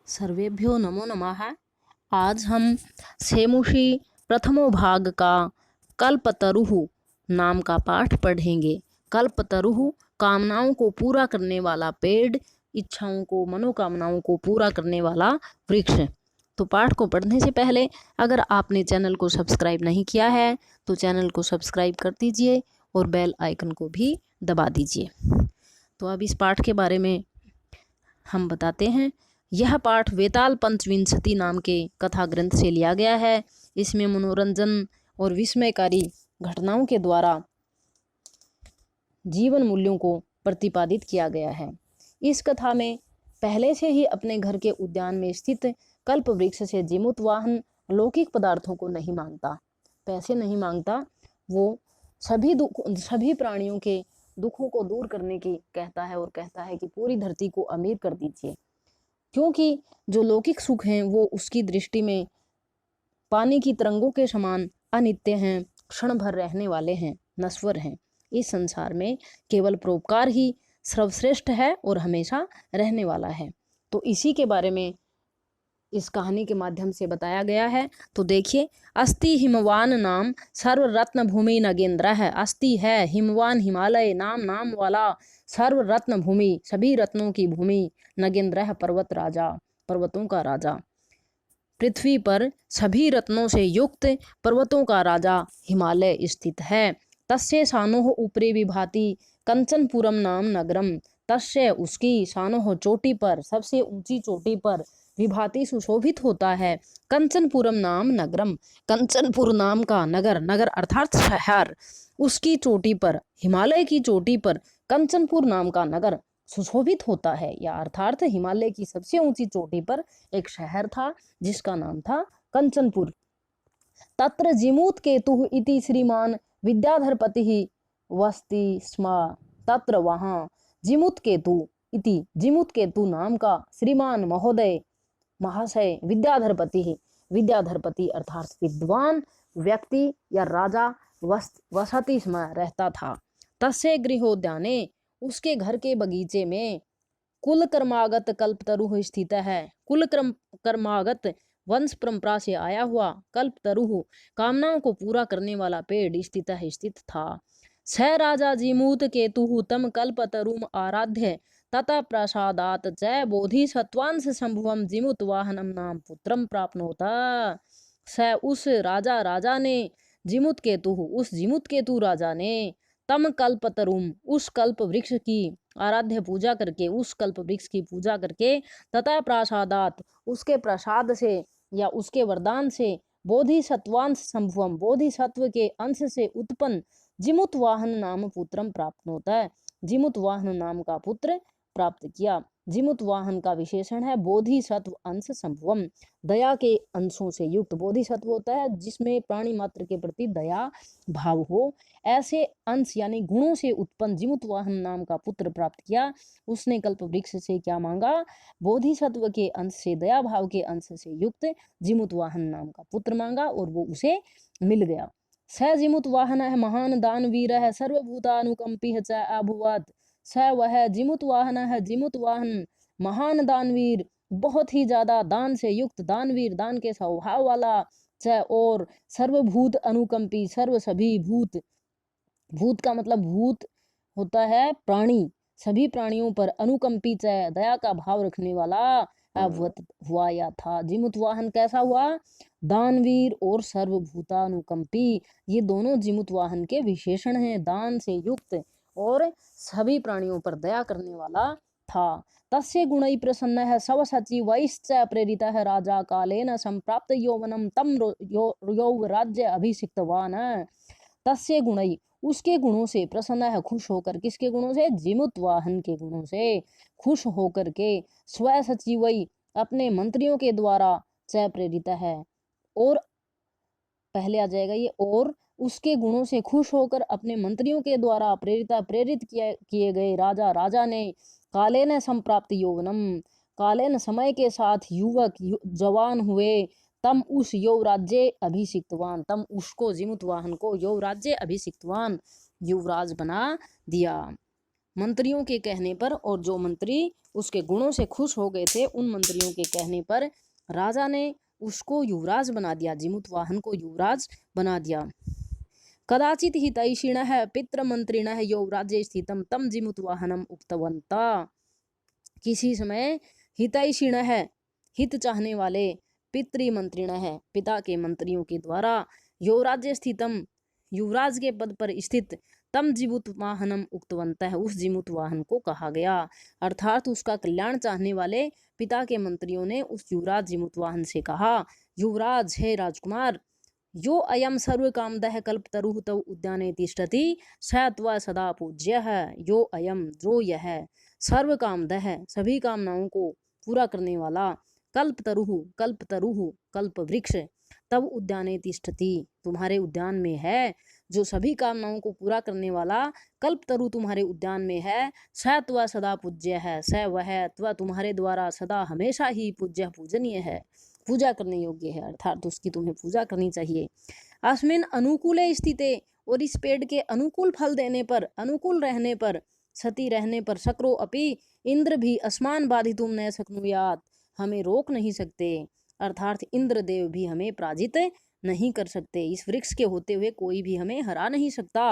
सर्वेभ्यो नमो नमः। आज हम सेमुषी प्रथमो भाग का कल्पतरुः नाम का पाठ पढ़ेंगे। कल्पतरुः कामनाओं को पूरा करने वाला पेड़, इच्छाओं को, मनोकामनाओं को पूरा करने वाला वृक्ष। तो पाठ को पढ़ने से पहले अगर आपने चैनल को सब्सक्राइब नहीं किया है तो चैनल को सब्सक्राइब कर दीजिए और बेल आइकन को भी दबा दीजिए। तो अब इस पाठ के बारे में हम बताते हैं। यह पाठ वेताल पंचविंशति नाम के कथा ग्रंथ से लिया गया है। इसमें मनोरंजन और विस्मयकारी घटनाओं के द्वारा जीवन मूल्यों को प्रतिपादित किया गया है। इस कथा में पहले से ही अपने घर के उद्यान में स्थित कल्प वृक्ष से जीमूत वाहन लौकिक पदार्थों को नहीं मांगता, पैसे नहीं मांगता। वो सभी प्राणियों के दुखों को दूर करने की कहता है और कहता है कि पूरी धरती को अमीर कर दीजिए, क्योंकि जो लौकिक सुख हैं वो उसकी दृष्टि में पानी की तरंगों के समान अनित्य हैं, क्षण भर रहने वाले हैं, नश्वर हैं। इस संसार में केवल परोपकार ही सर्वश्रेष्ठ है और हमेशा रहने वाला है। तो इसी के बारे में इस कहानी के माध्यम से बताया गया है। तो देखिए, अस्ति हिमवान नाम सर्व रत्न भूमि नगेंद्र है। अस्ति है हिमवान, हिमालय, नाम वाला, सर्व रत्न भूमि, सभी रत्नों की भूमि, नगेंद्र है पर्वत राजा, पर्वतों का राजा। पृथ्वी पर सभी रत्नों से युक्त पर्वतों का राजा हिमालय स्थित है। तस्य सानोह ऊपरी विभाति कंचनपुरम नाम नगरम। तस्य उसकी, सानोह चोटी पर, सबसे ऊंची चोटी पर, विभाति सुशोभित होता है, कंचनपुरम नाम नगरम, कंचनपुर नाम का नगर, नगर अर्थात शहर, उसकी चोटी पर, हिमालय की चोटी पर कंचनपुर नाम का नगर सुशोभित होता है। या अर्थात हिमालय की सबसे ऊंची चोटी पर एक शहर था जिसका नाम था कंचनपुर। तत्र जीमूत केतु इति श्रीमान विद्याधरपति वस्ति स्म। तत्र वहाँ जीमूत केतु इति, जीमूत केतु नाम का श्रीमान महोदय, महाशय, विद्याधरपति, विद्याधरपति अर्थात विद्वान व्यक्ति या राजा वसति स्म रहता था। तस्य गृहोद्याने, उसके घर के बगीचे में, कुल कर्मागत कल्पतरुः स्थित है। कुल कर्मागत वंश परंपरा से आया हुआ कल्पतरुः कामनाओं को पूरा करने वाला पेड़ स्थित था। स राजा जीमूत केतुः तम कल्पतरुम आराध्य तथा प्रसादात च बोधिसत्वांश संभवम जीमूत वाहनम नाम पुत्रम प्राप्नोत। स उस राजा ने जीमूत केतु, उस जीमूत केतु राजा ने, तम कल्पतरुम उस कल्प वृक्ष की आराध्य पूजा करके, उस कल्प वृक्ष की पूजा करके, तथा प्रसादात उसके प्रसाद से या उसके वरदान से, बोधिसत्वांश संभवम बोधिसत्व के अंश से उत्पन्न जीमूत वाहन नाम पुत्रम प्राप्त होता है, जीमूत वाहन नाम का पुत्र प्राप्त किया। जीमूत वाहन का विशेषण है बोधिसत्व अंश संभवम, दया के अंशों से युक्त। बोधिसत्व होता है जिसमें प्राणी मात्र के प्रति दया भाव हो, ऐसे अंश यानी गुणों से उत्पन्न जीमूत वाहन नाम का पुत्र प्राप्त किया। उसने कल्प वृक्ष से क्या मांगा? बोधिसत्व के अंश से, दया भाव के अंश से युक्त जीमूत वाहन नाम का पुत्र मांगा और वो उसे मिल गया। स जीमूत वाहन है महान दानवीर है, सर्वभूतानुकंपी च अभुवत। स वह जीमूत वाहन है, जीमूत वाहन महान दानवीर, बहुत ही ज्यादा दान से युक्त दानवीर, दान के स्वभाव वाला, च और सर्वभूत अनुकंपी, सर्व सभी भूत, भूत का मतलब भूत होता है प्राणी, सभी प्राणियों पर, अनुकंपी च दया का भाव रखने वाला, अवत हुआ या था। जीमूत वाहन कैसा हुआ? दानवीर और सर्वभूतानुकंपी, ये दोनों जीमूत वाहन के विशेषण हैं। दान से युक्त और सभी प्राणियों पर दया करने वाला था। तस्य गुणै प्रसन्न है, सव सची वैश्च प्रेरित है, राजा कालेन संप्राप्त यौवनम तम योग राज्य अभिषिक्तवान। तस्य गुणै उसके गुणों से, प्रसन्न है खुश होकर, किसके गुणों से? जीमूत वाहन के गुणों से खुश होकर के, स्व सचिवई अपने मंत्रियों के द्वारा, च प्रेरित है और पहले आ जाएगा ये, और उसके गुणों से खुश होकर अपने मंत्रियों के द्वारा प्रेरित किए गए राजा ने, कालेन संप्राप्त यौवनम, कालेन समय के साथ युवक जवान हुए, तम उस युवराज्य अभिषिक्तवान, तम उसको जीमूत वाहन को युवराज्य अभिषिक्तवान, युवराज बना दिया। मंत्रियों के कहने पर, और जो मंत्री उसके गुणों से खुश हो गए थे उन मंत्रियों के कहने पर राजा ने उसको युवराज बना दिया, जिमुतवाहन को युवराज बना दिया। कदाचित हितैषिणः पितृमंत्रिणः युवराज्ये स्थितं तं जिमुतवाहनम उक्तवन्तः। किसी समय हितैषिणः, हित चाहने वाले, पितृमंत्रिणः, पिता के मंत्रियों के द्वारा, युवराज्य स्थितम, युवराज के पद पर स्थित, तम जिमुतवाहनम उक्तवन्तः, उस जिमुतवाहन को कहा गया। अर्थात उसका कल्याण चाहने वाले पिता के मंत्रियों ने उस युवराज जिमुतवाहन से कहा, युवराज है राजकुमार, यो अयम सर्व कामदः कल्पतरुः तव उद्याने तिष्ठति स त्वा सदा पूज्यः। यो अयम, जो यह, सर्व कामदः, सभी कामनाओं को पूरा करने वाला, कल्पतरुः, कल्पतरुः, कल्प वृक्ष, तब उद्याने तिष्ठति, तुम्हारे उद्यान में है, जो सभी कामनाओं को पूरा करने वाला कल्पतरु तुम्हारे उद्यान में है, स त्वा सदा पूज्य है, स वह, त्वा तुम्हारे द्वारा, सदा हमेशा ही, पूज्य पूजनीय है, पूजा करने योग्य है, अर्थात उसकी तुम्हें पूजा करनी चाहिए। अस्मिन अनुकूले स्थिते, और इस पेड़ के अनुकूल फल देने पर, अनुकूल रहने पर, सती रहने पर, शक्रो अपि, इंद्र भी अस्मान बाधितुम न शक्नुयात्, हमें रोक नहीं सकते, अर्थात इंद्रदेव भी हमें पराजित नहीं कर सकते। इस वृक्ष के होते हुए कोई भी हमें हरा नहीं सकता,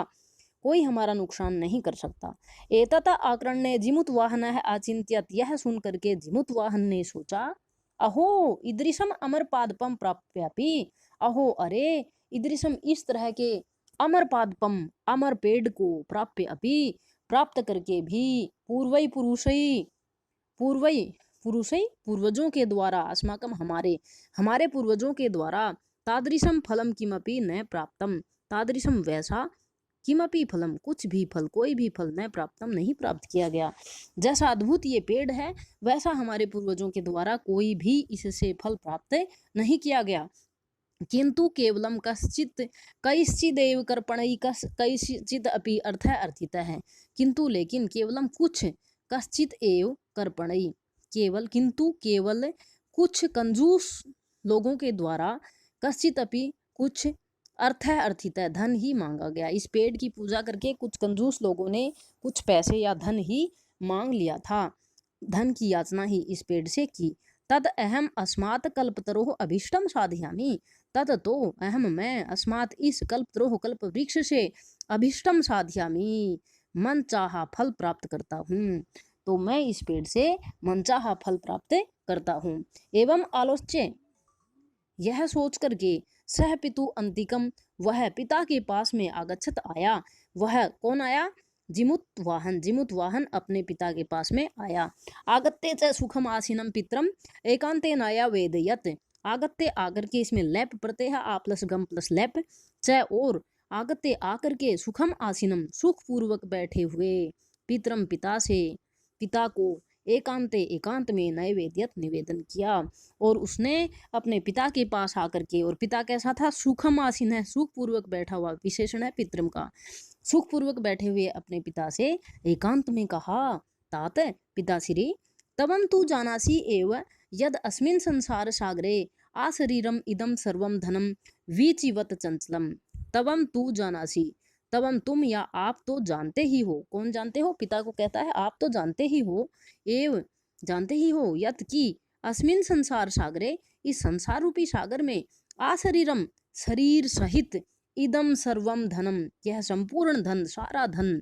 कोई हमारा नुकसान नहीं कर सकता। एतत आकर्ण्य जिमुतवाहनः आचिन्त्यत, यह सुन करके जिमुतवाहन ने सोचा, अहो ईदृशम अमर पादपम प्राप्यापि, अहो अरे, ईदृशम इस तरह के, अमर पादपम, अमर पेड़ को, प्राप्य अपि, प्राप्त करके भी, पूर्वई पुरुषई, पूर्वई पुरुषई, पूर्वजों के द्वारा, अस्माकम हमारे, हमारे पूर्वजों के द्वारा, तादृशम फलम किमपि न प्राप्तम, तादृशम वैसा, किमपि फलम कुछ भी फल, कोई भी फल, न प्राप्तम नहीं प्राप्त किया गया। जैसा अद्भुत ये पेड़ है वैसा हमारे पूर्वजों के द्वारा कोई भी इससे फल प्राप्त नहीं किया गया। किंतु केवलम कश्चित कैश्चिदेव कर्पणई कैश्चित अपि अर्थ अर्थित है, किंतु लेकिन, केवलम कुछ, कश्चित एव कर्पणई केवल, किंतु केवल कुछ कंजूस लोगों के द्वारा, कश्चित अपि कुछ, अर्थ अर्थित है धन ही मांगा गया। इस पेड़ की पूजा करके कुछ कंजूस लोगों ने कुछ पैसे या धन ही मांग लिया था, धन की याचना ही इस पेड़ से की। तद अहम अस्मात् कल्पतरोः अभीष्टम साधयामि, तद तो अहम मैं, अस्मात् इस कल्पतरोः कल्प वृक्ष से, अभीष्टम साधयामि मन चाहा फल प्राप्त करता हूँ, तो मैं इस पेड़ से मनचाहा फल प्राप्त करता हूँ। एवं आलोच्य, यह सोच करके, सह पितु अंतिकम, वह पिता के पास में आगच्छत आया, वह कौन आया, जिमुतवाहन, जिमुतवाहन अपने पिता के पास में आया। आगत्ते च सुखम आसीनम पित्रम एकांतेन आया वेदयत, आगत्ते आकर के, इसमें लेप प्रत्यय है, आ प्लस गम प्लस लेप, च और, आगत्ते आकर के, सुखम आसीनम सुख पूर्वक बैठे हुए, पितरम पिता से, पिता को, एकांते एकांत में, नैवेद्यत निवेदन किया, और उसने अपने पिता के पास आकर के, और पिता कैसा था, सुखम आसीन है, सुख पूर्वक बैठा हुआ, विशेषण है पितरम का, सुख पूर्वक बैठे हुए अपने पिता से एकांत में कहा, तात पिताश्री, तवं तु जानासि एव यद अस्मिन् संसार सागरे आशरीरम इदम सर्वम धनम वीचिवत चंचलम। तवं तु जानासि, तवं तुम या आप तो जानते ही हो, कौन जानते हो, पिता को कहता है आप तो जानते ही हो, एव जानते ही हो, यत की, अस्मिन संसार सागरे, इस संसार रूपी सागर में, आशरीरम शरीर सहित, इदम सर्वम धनम, यह संपूर्ण धन, सारा धन,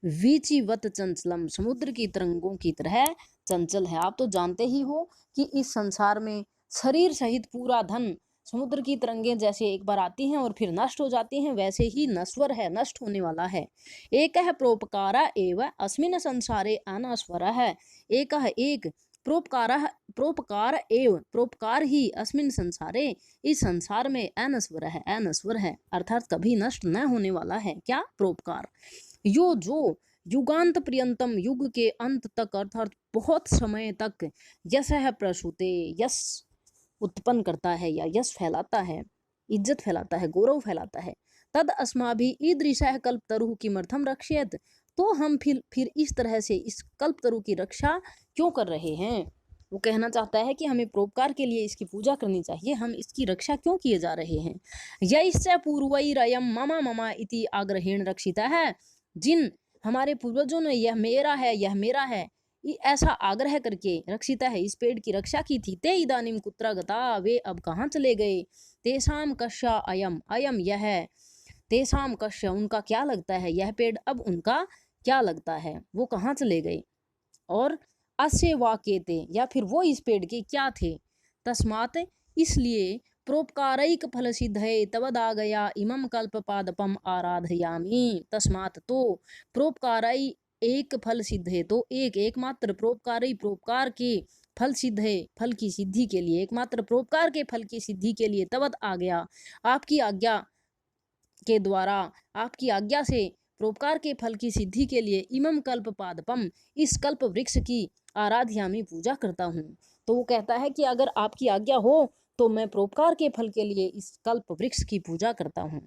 वीचिवत चंचलम, समुद्र की तरंगों की तरह चंचल है। आप तो जानते ही हो कि इस संसार में शरीर सहित पूरा धन, समुद्र की तरंगें जैसे एक बार आती हैं और फिर नष्ट हो जाती हैं, वैसे ही नश्वर है, नष्ट होने वाला है। एक है प्रोपकार एवं अस्मिन संसारे अनश्वर है, एक है एक, प्रोपकार एवं, प्रोपकार ही, अस्मिन संसारे, इस संसार में, अनश्वर है, अनश्वर है, अर्थात कभी नष्ट न होने वाला है। क्या, प्रोपकार, यो जो, युगांत पर्यंतम, युग के अंत तक, अर्थात बहुत समय तक, यश है प्रसूते, यश उत्पन्न करता है या यश फैलाता है, इज्जत फैलाता है, गौरव फैलाता है। तद अस्माभि ईदृशः कल्पतरुः किमर्थम रक्षेत, तो हम फिर इस तरह से इस कल्पतरु की रक्षा क्यों कर रहे हैं। वो कहना चाहता है कि हमें परोपकार के लिए इसकी पूजा करनी चाहिए, हम इसकी रक्षा क्यों किए जा रहे हैं। यैश्च पूर्वैरयं मम मम इति आग्रहेण रक्षिता है, जिन हमारे पूर्वजों ने यह मेरा है, यह मेरा है, ऐसा आग्रह करके रक्षिता है इस पेड़ की रक्षा की थी। ते इदानीम कुत्र गता, वे अब कहाँ चले गए। तेषाम कस्य अयम, अयम यह, तेषाम कस्य उनका क्या लगता है, यह पेड़ अब उनका क्या लगता है, वो कहाँ चले गए। और अस्य वाक्यते या फिर वो इस पेड़ के क्या थे। तस्मात् इसलिए प्रोपकारैक फल सिद्धये तवदागया इमं कल्प पादपम आराधयामि। तस्मात् तो प्रोपकाराई एक फल सिद्ध है, तो एक एकमात्र प्रोपकारी परोपकार के फल सिद्ध है, फल की सिद्धि के लिए, एकमात्र परोपकार के फल की सिद्धि के लिए तवद आ गया आपकी आज्ञा के द्वारा, आपकी आज्ञा से परोपकार के फल की सिद्धि के लिए इमम कल्प पादपम इस कल्प वृक्ष की आराध्यामी पूजा करता हूँ। तो वो कहता है कि अगर आपकी आज्ञा हो तो मैं परोपकार के फल के लिए इस कल्प वृक्ष की पूजा करता हूँ।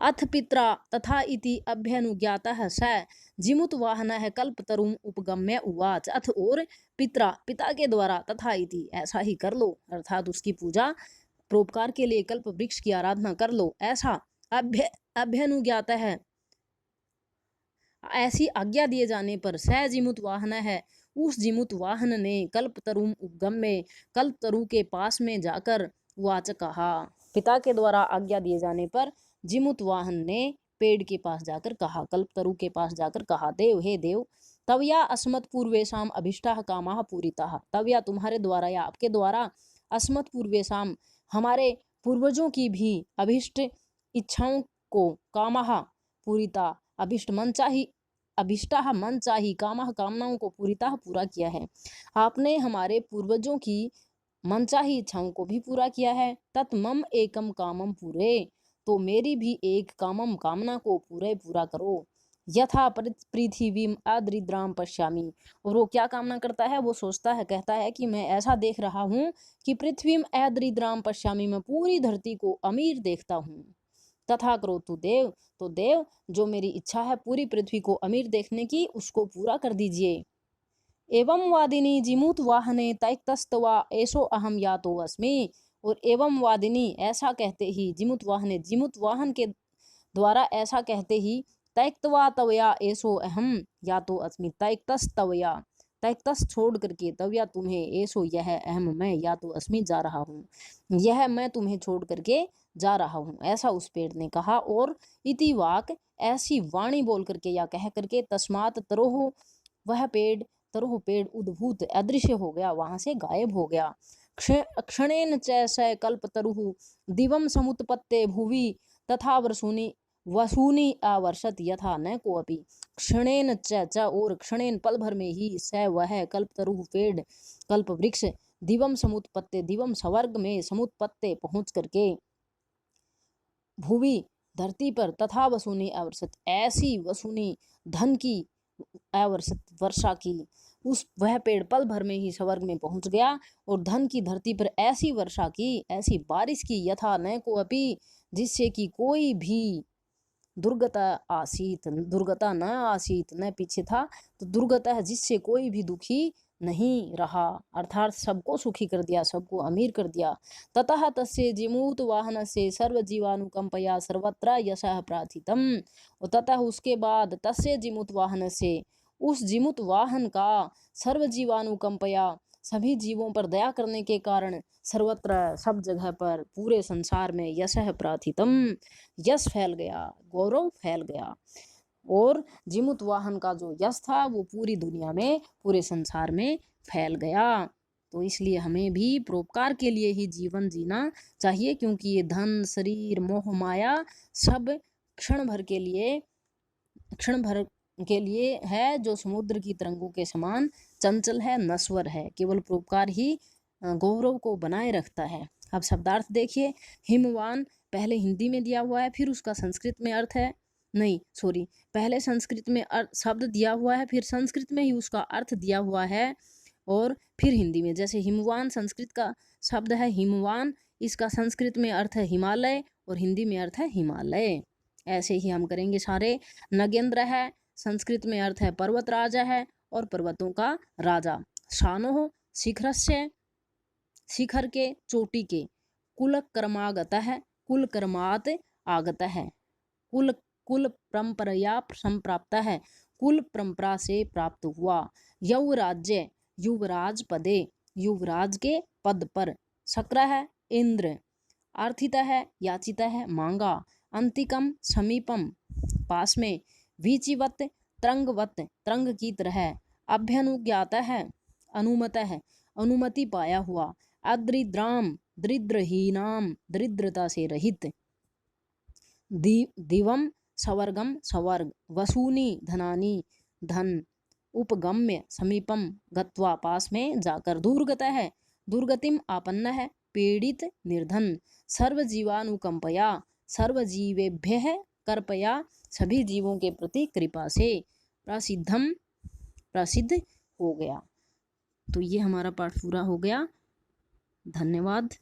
अथ पित्रा तथा इति अभ्यनुज्ञातः स जिमुत वाहनः कल्पतरुम उपगम्य उवाच। अथ और पित्रा पिता के द्वारा, तथा इति ऐसा ही कर लो, अर्थात उसकी पूजा परोपकार के लिए कल्प वृक्ष की आराधना कर लो, ऐसा अभ्यनुज्ञातः है, ऐसी आज्ञा दिए जाने पर स जिमुत वाहन है, उस जिमुत वाहन ने कल्पतरुम उपगम में कल्पतरु के पास में जाकर वाच कहा। पिता के द्वारा आज्ञा दिए जाने पर जिमुत वाहन ने पेड़ के पास जाकर कहा, कल्पतरु के पास जाकर कहा, देव हे देव, तव या अस्मत् पूर्वेशम अभिष्टा कामा पूरिता। तव या तुम्हारे द्वारा या आपके द्वारा अस्मत् पूर्वेशम हमारे पूर्वजों की भी अभिष्ट इच्छाओं को कामा पूरिता अभिष्ट मन चाही, अभिष्टा मन चाही, कामः कामनाओं को पूरिता पूरा किया है। आपने हमारे पूर्वजों की मनचाही इच्छाओं को भी पूरा किया है। तत्मम एकम कामम पूरे, तो मेरी भी एक कामम कामना को पूरा करो। यथा पृथ्वीम अदरिद्राम पश्यामी, और वो क्या कामना करता है, वो सोचता है, कहता है कि मैं ऐसा देख रहा हूँ कि पृथ्वीम अदरिद्राम पश्यामी, मैं पूरी धरती को अमीर देखता हूँ। तथा करो तू देव, तो देव जो मेरी इच्छा है पूरी पृथ्वी को अमीर देखने की, उसको पूरा कर दीजिए। एवं वादिनी जिमूत वाहने तैक्तस्तवा ऐसो अहम यातो अस्मि, और एवं वादिनी ऐसा कहते ही, जिमुत वाहने जिमुत वाहन के द्वारा ऐसा कहते ही, तैक्तवा तवया ऐसो अहम यातो अस्मि, तैक्तस्तवया तैक्तस छोड़ करके, तवया तुम्हें, ऐसो यह, अहम मैं, या तो अस्मि जा रहा हूँ, यह मैं तुम्हें छोड़ करके जा रहा हूँ, ऐसा उस पेड़ ने कहा। और इति वाक ऐसी वाणी बोल करके या कह करके, तस्मात तरोह वह पेड़, तरोह पेड़ उद्भूत अदृश्य हो गया, वहां से गायब हो गया। क्षणेन च स कल्पतरुः दिवम समुत्पत्ते भुवि तथा वसूनी आवर्षत यथा न कोऽपि। क्षणेन च और क्षणेन पल भर में ही, स वह कल्पतरुः पेड़, कल्प वृक्ष, दिवम समुत्पत्ते दिवम स्वर्ग में, समुत्पत्ते पहुंच करके, भुवि धरती पर, तथा वसूनी आवर्षत ऐसी वसूनी धन की आवर्षित वर्षा की, उस वह पेड़ पल भर में ही स्वर्ग में पहुंच गया और धन की धरती पर ऐसी वर्षा की, ऐसी बारिश की, यथा न को अपि जिससे कि कोई भी दुर्गता आसीत, दुर्गता न आसीत, न पीछे था तो दुर्गता है, जिससे कोई भी दुखी नहीं रहा, अर्थात सबको सुखी कर दिया, सबको अमीर कर दिया। ततः तस्य जिमूत वाहन से सर्वजीवानुकंपया सर्वत्र यशः प्रार्थितम, और ततः उसके बाद तस्य जिमूत वाहन से, उस जिमुत वाहन का, सर्वजीवानुकंपया सभी जीवों पर दया करने के कारण, सर्वत्र सब जगह पर, पूरे संसार में, यशः प्रार्थितम यश फैल गया, गौरव फैल गया, और जिमुत वाहन का जो यश था वो पूरी दुनिया में, पूरे संसार में फैल गया। तो इसलिए हमें भी परोपकार के लिए ही जीवन जीना चाहिए, क्योंकि ये धन, शरीर, मोह माया सब क्षण भर के लिए है, जो समुद्र की तरंगों के समान चंचल है, नश्वर है। केवल परोपकार ही गौरव को बनाए रखता है। अब शब्दार्थ देखिए, हिमवान पहले हिंदी में दिया हुआ है, फिर उसका संस्कृत में अर्थ है, नहीं सॉरी, पहले संस्कृत में शब्द दिया हुआ है, फिर संस्कृत में ही उसका अर्थ दिया हुआ है, और फिर हिंदी में। जैसे हिमवान संस्कृत का शब्द है हिमवान, इसका संस्कृत में अर्थ है हिमालय और हिंदी में अर्थ है हिमालय। ऐसे ही हम करेंगे सारे। नगेंद्र है, संस्कृत में अर्थ है पर्वत राजा है और पर्वतों का राजा। शानो शिखरस्य, शिखर के, चोटी के। कुल कर्मागत है, कुल कर्मात आगत है, कुल कुल परंपरया संप्राप्त है, कुल परंपरा से प्राप्त हुआ। यौराज्य युवराज पदे, युवराज के पद पर। शक्र है इंद्र, आर्थिता है याचिता है मांगा, अंतिकम समीपम पास में, वीचिवत तरंगवत तरंग की तरह, अभ्यनुज्ञात है अनुमत है अनुमति पाया हुआ, अद्रिद्राम दरिद्रहीनाम दरिद्रता से रहित, दिवम सवर्गम सवर्ग, वसूनी धनानी धन, उपगम्य समीपम गत्वा पास में जाकर, दुर्गत है दुर्गतिम आपन्न है पीड़ित निर्धन, सर्वजीवानुकंपया सर्वजीवेभ्य कृपया सभी जीवों के प्रति कृपा से, प्रसिद्ध हो गया। तो ये हमारा पाठ पूरा हो गया। धन्यवाद।